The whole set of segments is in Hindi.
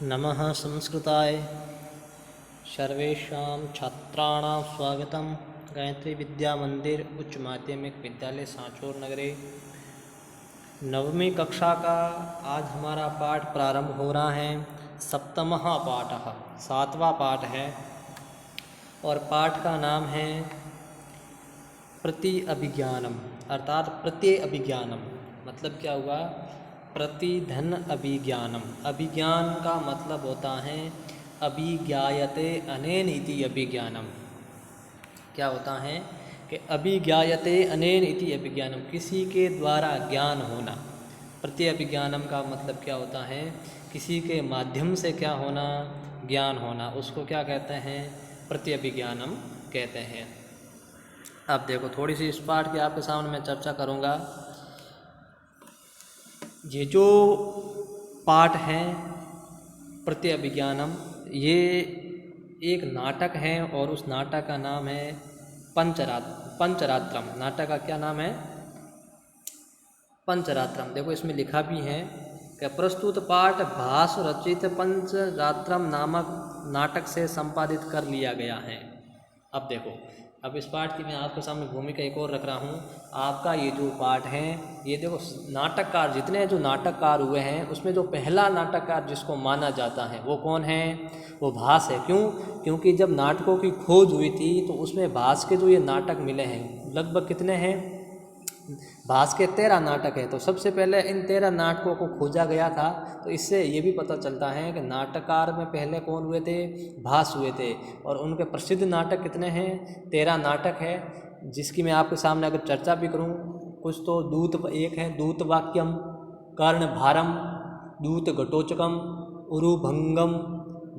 नमः संस्कृताय सर्वेषां छात्राणां स्वागतं गायत्री विद्या मंदिर उच्च माध्यमिक विद्यालय सांचौर नगरे। नवमी कक्षा का आज हमारा पाठ प्रारंभ हो रहा है। सप्तमः पाठः, सातवां पाठ है और पाठ का नाम है प्रति अभिज्ञानम, अर्थात प्रत्यय अभिज्ञानम। मतलब क्या हुआ? प्रतिधन अभिज्ञानम। अभिज्ञान का मतलब होता है अभिज्ञायते अनेन इति अभिज्ञानम। क्या होता है कि अभिज्ञायते अनेन इति अभिज्ञानम, किसी के द्वारा ज्ञान होना। प्रत्यय अभिज्ञानम का मतलब क्या होता है? किसी के माध्यम से क्या होना? ज्ञान होना। उसको क्या कहते हैं? प्रत्यय अभिज्ञानम कहते हैं। अब देखो, थोड़ी सी इस पाठ की आपके सामने मैं चर्चा करूँगा। ये जो पाठ है प्रत्यय अभिज्ञानम, ये एक नाटक है और उस नाटक का नाम है पंचरात्रम। नाटक का क्या नाम है? पंचरात्रम। देखो इसमें लिखा भी है कि प्रस्तुत पाठ भास रचित पंचरात्रम नामक नाटक से संपादित कर लिया गया है। अब देखो, अब इस पाठ की मैं आपके सामने भूमिका एक और रख रहा हूँ। आपका ये जो पाठ है, ये देखो नाटककार, जितने जो नाटककार हुए हैं उसमें जो पहला नाटककार जिसको माना जाता है वो कौन है? वो भास है। क्यों? क्योंकि जब नाटकों की खोज हुई थी तो उसमें भास के जो ये नाटक मिले हैं, लगभग कितने हैं? भास के 13 नाटक है। तो सबसे पहले इन 13 नाटकों को खोजा गया था। तो इससे ये भी पता चलता है कि नाटककार में पहले कौन हुए थे? भास हुए थे। और उनके प्रसिद्ध नाटक कितने हैं? 13 नाटक है, जिसकी मैं आपके सामने अगर चर्चा भी करूं, कुछ तो दूत एक है दूत वाक्यम, कर्ण भारम, दूत घटोचकम, उरुभंगम,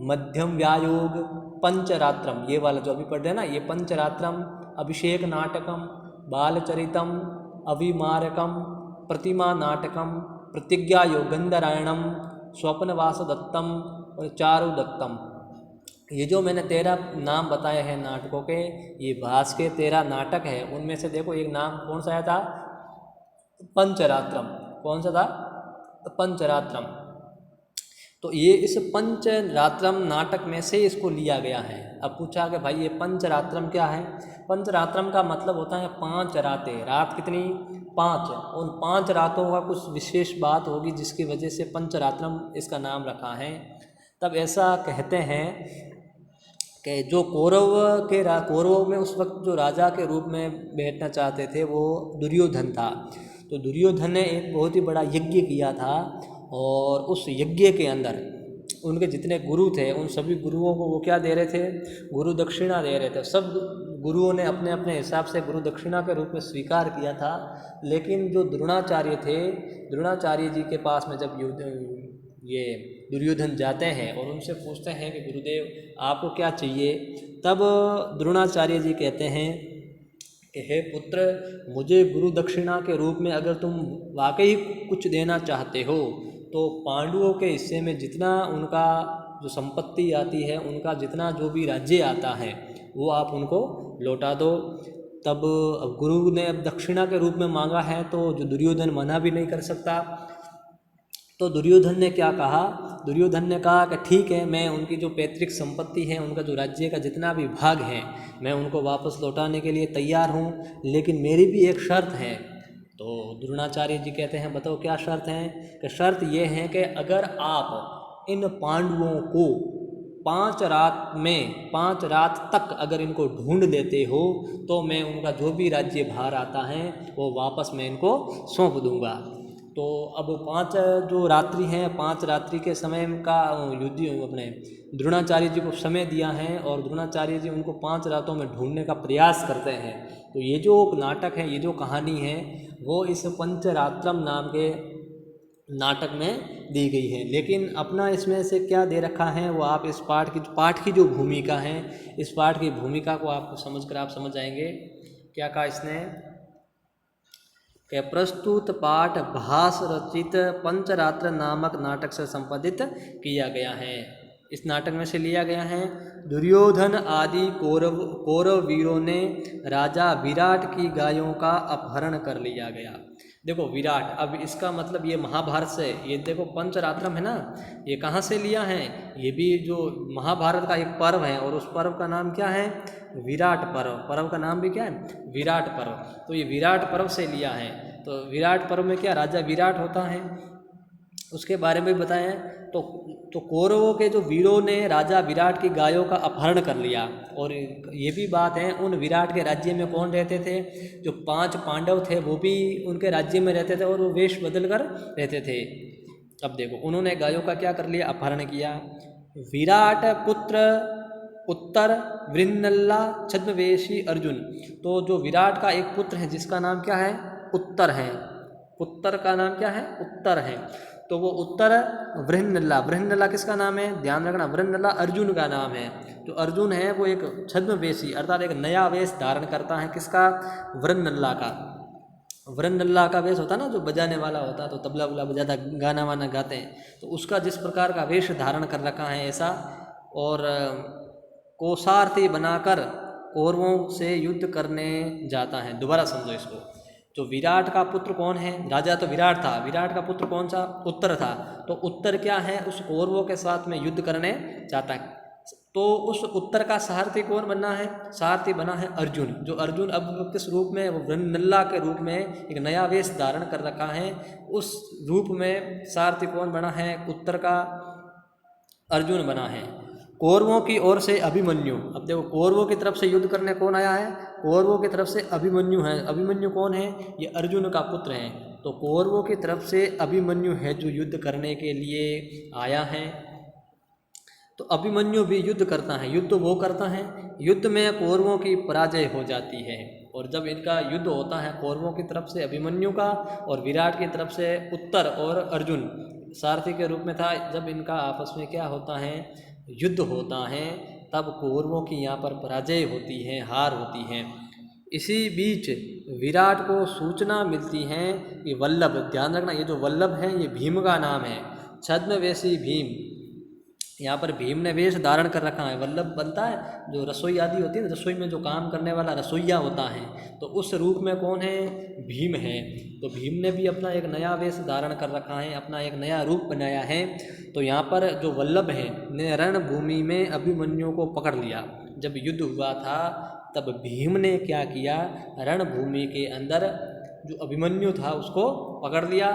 मध्यम व्यायोग, पंचरात्रम। ये वाला जो अभी पढ़ रहे हैं ना, ये पंचरात्रम, अभिषेक नाटकम, बालचरितम, अविमारकम, प्रतिमा नाटकम, प्रतिज्ञा योगंधरायणम, स्वप्नवास दत्तम और चारु दत्तम। ये जो मैंने 13 नाम बताए हैं नाटकों के, ये भास के 13 नाटक है। उनमें से देखो एक नाम कौन सा आया था? पंचरात्रम। कौन सा था? पंचरात्रम। तो ये इस पंचरात्रम नाटक में से इसको लिया गया है। अब पूछा कि भाई ये पंचरात्रम क्या है? पंचरात्रम का मतलब होता है 5 रातें। रात कितनी? 5। उन 5 रातों का कुछ विशेष बात होगी जिसकी वजह से पंचरात्रम इसका नाम रखा है। तब ऐसा कहते हैं कि जो कौरव में उस वक्त जो राजा के रूप में बैठना चाहते थे वो दुर्योधन था। तो दुर्योधन ने एक बहुत ही बड़ा यज्ञ किया था और उस यज्ञ के अंदर उनके जितने गुरु थे उन सभी गुरुओं को वो क्या दे रहे थे? गुरु दक्षिणा दे रहे थे। सब गुरुओं ने अपने अपने हिसाब से गुरु दक्षिणा के रूप में स्वीकार किया था। लेकिन जो द्रोणाचार्य थे, द्रोणाचार्य जी के पास में जब ये दुर्योधन जाते हैं और उनसे पूछते हैं कि गुरुदेव आपको क्या चाहिए, तब द्रोणाचार्य जी कहते हैं कि हे पुत्र, मुझे गुरु दक्षिणा के रूप में अगर तुम वाकई कुछ देना चाहते हो तो पांडवों के हिस्से में जितना उनका जो संपत्ति आती है, उनका जितना जो भी राज्य आता है वो आप उनको लौटा दो। तब अब गुरु ने अब दक्षिणा के रूप में मांगा है तो जो दुर्योधन मना भी नहीं कर सकता। तो दुर्योधन ने क्या कहा? दुर्योधन ने कहा कि ठीक है, मैं उनकी जो पैतृक संपत्ति है, उनका जो राज्य का जितना भी भाग है, मैं उनको वापस लौटाने के लिए तैयार हूँ, लेकिन मेरी भी एक शर्त है। तो द्रोणाचार्य जी कहते हैं बताओ क्या शर्त है? कि शर्त ये है कि अगर आप इन पांडवों को 5 रात तक अगर इनको ढूंढ लेते हो तो मैं उनका जो भी राज्य भार आता है वो वापस मैं इनको सौंप दूंगा। तो अब 5 जो रात्रि हैं, 5 रात्रि के समय का युद्धि अपने द्रोणाचार्य जी को समय दिया है और द्रोणाचार्य जी उनको 5 रातों में ढूंढने का प्रयास करते हैं। तो ये जो नाटक है, ये जो कहानी है, वो इस पंचरात्रम नाम के नाटक में दी गई है। लेकिन अपना इसमें से क्या दे रखा है वो आप इस पाठ की जो भूमिका है, इस पाठ की भूमिका को आपको समझकर आप समझ जाएंगे। क्या कहा इसने? कि प्रस्तुत पाठ भास रचित पंचरात्र नामक नाटक से संपादित किया गया है। इस नाटक में से लिया गया है। दुर्योधन आदि कौरव वीरों ने राजा विराट की गायों का अपहरण कर लिया गया। देखो विराट, अब इसका मतलब ये महाभारत से, ये देखो पंचरात्रम है ना, ये कहाँ से लिया है, ये भी जो महाभारत का एक पर्व है और उस पर्व का नाम क्या है, विराट पर्व। पर्व का नाम भी क्या है, विराट पर्व। तो ये विराट पर्व से लिया है। तो विराट पर्व में क्या राजा विराट होता है, उसके बारे में बताया है। तो कौरवों के जो वीरों ने राजा विराट की गायों का अपहरण कर लिया। और ये भी बात है, उन विराट के राज्य में कौन रहते थे, जो 5 पांडव थे वो भी उनके राज्य में रहते थे और वो वेश बदल कर रहते थे। अब देखो उन्होंने गायों का क्या कर लिया, अपहरण किया। विराट पुत्र उत्तर वृन्नल्ला छद्मवेशी अर्जुन, तो जो विराट का एक पुत्र है जिसका नाम क्या है, उत्तर है, पुत्र का नाम क्या है, उत्तर है। तो वो उत्तर वृन्नल्ला, वृन्नल्ला किसका नाम है, ध्यान रखना, वृन्नल्ला अर्जुन का नाम है। जो अर्जुन है वो एक छद्मवेशी अर्थात एक नया वेश धारण करता है, किसका, वृन्नल्ला का। वृन्नल्ला का वेश होता है ना, जो बजाने वाला होता है, तो तबला वबला बजाता, गाना वाना गाते हैं, तो उसका जिस प्रकार का वेश धारण कर रखा है ऐसा। और कोसार्थी बनाकर कौरवों से युद्ध करने जाता है। दोबारा समझो इसको, जो विराट का पुत्र कौन है, राजा तो विराट था, विराट का पुत्र कौन सा, उत्तर था। तो उत्तर क्या है, उस कौरवों के साथ में युद्ध करने जाता है। तो उस उत्तर का सारथी कौन बनना है, सारथी बना है अर्जुन। जो अर्जुन अब किस रूप में, वो वृन्नल्ला के रूप में एक नया वेश धारण कर रखा है, उस रूप में सारथी कौन बना है, उत्तर का अर्जुन बना है। कौरवों की ओर से अभिमन्यु, अब देखो कौरवों की तरफ से युद्ध करने कौन आया है, कौरवों की तरफ से अभिमन्यु है। अभिमन्यु कौन है, ये अर्जुन का पुत्र है। तो कौरवों की तरफ से अभिमन्यु है जो युद्ध करने के लिए आया है। तो अभिमन्यु भी युद्ध करता है, युद्ध वो करता है, युद्ध में कौरवों की पराजय हो जाती है। और जब इनका युद्ध होता है कौरवों की तरफ से अभिमन्यु का और विराट की तरफ से उत्तर और अर्जुन सारथी के रूप में था, जब इनका आपस में क्या होता है, युद्ध होता है, तब कौरवों की यहाँ पर पराजय होती है, हार होती है। इसी बीच विराट को सूचना मिलती है कि वल्लभ, ध्यान रखना ये जो वल्लभ है ये भीम का नाम है, छद्मवेशी भीम, यहाँ पर भीम ने वेश धारण कर रखा है। वल्लभ बनता है जो रसोई आदि होती है ना, रसोई में जो काम करने वाला रसोइया होता है, तो उस रूप में कौन है, भीम है। तो भीम ने भी अपना एक नया वेश धारण कर रखा है, अपना एक नया रूप बनाया है। तो यहाँ पर जो वल्लभ है ने रणभूमि में अभिमन्यु को पकड़ लिया। जब युद्ध हुआ था तब भीम ने क्या किया, रणभूमि के अंदर जो अभिमन्यु था उसको पकड़ लिया।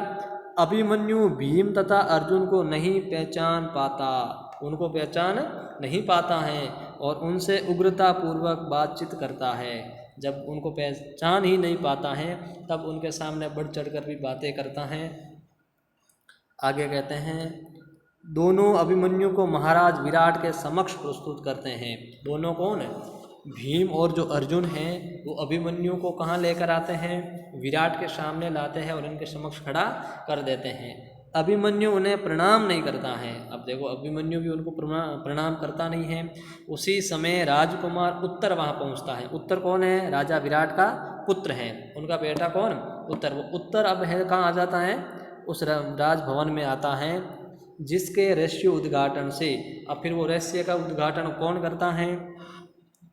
अभिमन्यु भीम तथा अर्जुन को नहीं पहचान पाता, उनको पहचान नहीं पाता है और उनसे उग्रता पूर्वक बातचीत करता है। जब उनको पहचान ही नहीं पाता है तब उनके सामने बढ़ चढ़कर भी बातें करता है। आगे कहते हैं, दोनों अभिमन्यु को महाराज विराट के समक्ष प्रस्तुत करते हैं। दोनों कौन है, भीम और जो अर्जुन हैं, वो अभिमन्यु को कहाँ लेकर आते हैं, विराट के सामने लाते हैं और इनके समक्ष खड़ा कर देते हैं। अभिमन्यु उन्हें प्रणाम नहीं करता है। अब देखो अभिमन्यु भी उनको प्रणाम करता नहीं है। उसी समय राजकुमार उत्तर वहाँ पहुँचता है। उत्तर कौन है, राजा विराट का पुत्र है, उनका बेटा कौन, उत्तर। वो उत्तर अब है कहाँ आ जाता है, उस राजभवन में आता है, जिसके रहस्य उद्घाटन से, अब फिर वो रहस्य का उद्घाटन कौन करता है,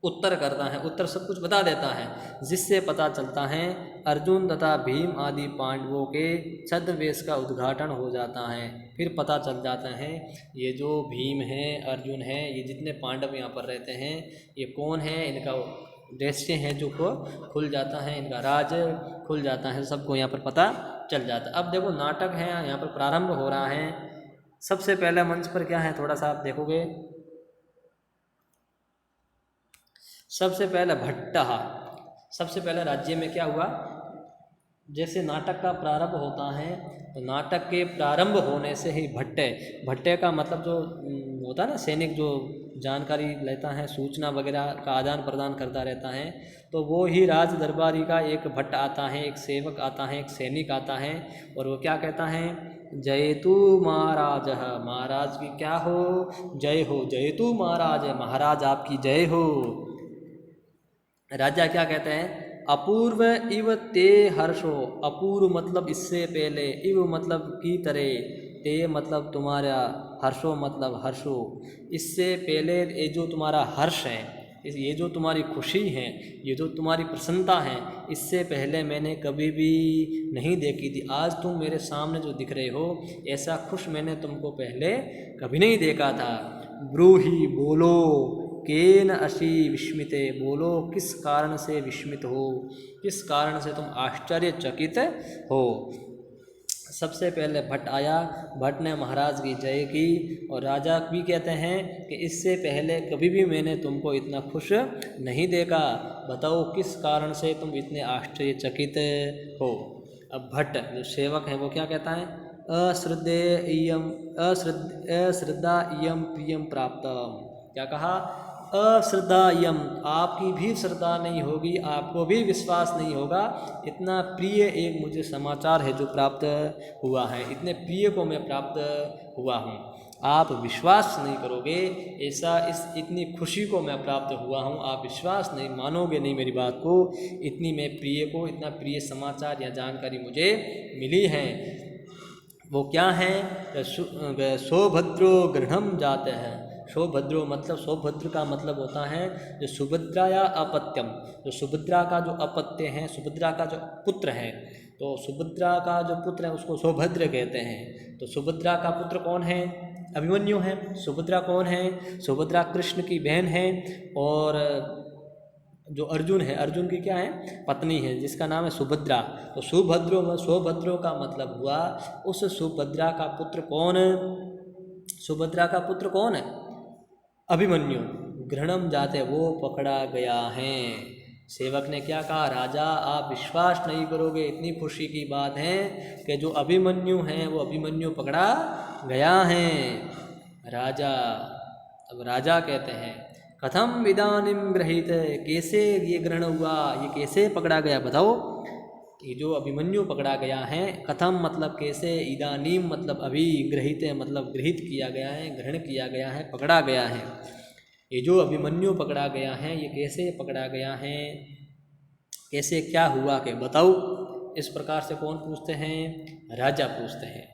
उत्तर करता है। उत्तर सब कुछ बता देता है, जिससे पता चलता है अर्जुन तथा भीम आदि पांडवों के छद्मवेश का उद्घाटन हो जाता है। फिर पता चल जाता है ये जो भीम है, अर्जुन है, ये जितने पांडव यहाँ पर रहते हैं ये कौन है, इनका रहस्य है जो को खुल जाता है, इनका राज खुल जाता है, सबको यहाँ पर पता चल जाता है। अब देखो नाटक है यहाँ पर प्रारंभ हो रहा है। सबसे पहले मंच पर क्या है, थोड़ा सा आप देखोगे, सबसे पहले भट्टा, सबसे पहले राज्य में क्या हुआ, जैसे नाटक का प्रारंभ होता है तो नाटक के प्रारंभ होने से ही भट्टे, भट्टे का मतलब जो होता है ना सैनिक, जो जानकारी लेता है, सूचना वगैरह का आदान प्रदान करता रहता है, तो वो ही राज दरबारी का एक भट्ट आता है, एक सेवक आता है, एक सैनिक आता है और वो क्या कहता है, जयतु महाराज, महाराज की क्या हो, जय हो, जयतु महाराज, महाराज आपकी जय हो। राजा क्या कहते हैं, अपूर्व इव ते हर्षो, अपूर्व मतलब इससे पहले, इव मतलब की तरह, ते मतलब तुम्हारा, हर्षो मतलब हर्षो, इससे पहले ये जो तुम्हारा हर्ष है, ये जो तुम्हारी खुशी है, ये जो तुम्हारी प्रसन्नता है, इससे पहले मैंने कभी भी नहीं देखी थी। आज तुम मेरे सामने जो दिख रहे हो, ऐसा खुश मैंने तुमको पहले कभी नहीं देखा था। ब्रूहि, बोलो, केन अशी विस्मिते, बोलो किस कारण से विस्मित हो, किस कारण से तुम आश्चर्यचकित हो। सबसे पहले भट्ट आया, भट्ट ने महाराज की जय की और राजा भी कहते हैं कि इससे पहले कभी भी मैंने तुमको इतना खुश नहीं देखा, बताओ किस कारण से तुम इतने आश्चर्यचकित हो। अब भट्ट जो सेवक है वो क्या कहता है, अश्रद्धा इयम प्रियम प्राप्त। क्या कहा, अश्रद्धा इयम, आपकी भी श्रद्धा नहीं होगी, आपको भी विश्वास नहीं होगा, इतना प्रिय एक मुझे समाचार है जो प्राप्त हुआ है, इतने प्रिय को मैं प्राप्त हुआ हूँ, आप विश्वास नहीं करोगे, ऐसा इतनी खुशी को मैं प्राप्त हुआ हूँ, आप विश्वास नहीं मानोगे नहीं मेरी बात को, इतनी मैं प्रिय को, इतना प्रिय समाचार या जानकारी मुझे मिली है। वो क्या है, सौभद्रो गृहम जाते हैं। सौभद्रो मतलब, सौभद्र का मतलब होता है जो सुभद्रा या अपत्यम, जो सुभद्रा का जो अपत्य है, सुभद्रा का जो पुत्र है, तो सुभद्रा का जो पुत्र है उसको सौभद्र कहते हैं। तो सुभद्रा का पुत्र कौन है, अभिमन्यु है। सुभद्रा कौन है, सुभद्रा कृष्ण की बहन है, और जो अर्जुन है, अर्जुन की क्या है, पत्नी है, जिसका नाम है सुभद्रा। तो सौभद्रो का मतलब हुआ उस सुभद्रा का पुत्र कौन, सुभद्रा का पुत्र कौन है, अभिमन्यु। गृहणम जाते, वो पकड़ा गया है। सेवक ने क्या कहा, राजा आप विश्वास नहीं करोगे, इतनी खुशी की बात है कि जो अभिमन्यु है वो अभिमन्यु पकड़ा गया है। राजा, अब राजा कहते हैं कथम इदानीम गृहीत, कैसे ये ग्रहण हुआ, ये कैसे पकड़ा गया बताओ। ये जो अभिमन्यु पकड़ा गया है, कथम मतलब कैसे, इदानीम मतलब अभी, गृहीत मतलब गृहीत किया गया है, ग्रहण किया गया है, पकड़ा गया है। ये जो अभिमन्यु पकड़ा गया है ये कैसे पकड़ा गया है, कैसे क्या हुआ के बताओ। इस प्रकार से कौन पूछते हैं, राजा पूछते हैं।